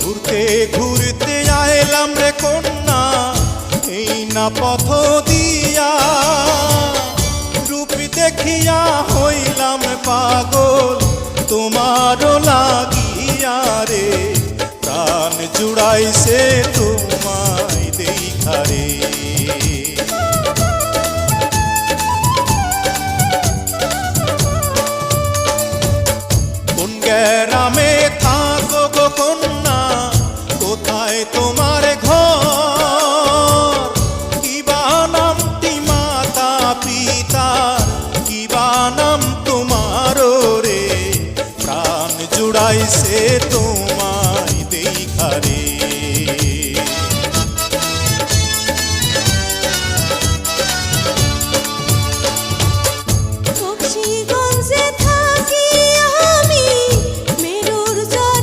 ঘুরতে ঘুরতে আইলাম রে কন্যা এই না পথ দিয়া, রূপ দেখিয়া হইলাম পাগল তোমারও লাগিয়া রে, প্রাণ জুড়াইছে তোমায় দেখা রে। কোন গ্রামে থাকো গো কন্যা, কোথায় তোমার ঘর, কিবা নামটি মাতা পিতার, কিবা নাম তোমার রে, প্রাণ জুড়াইছে তোমায় দেখা রে।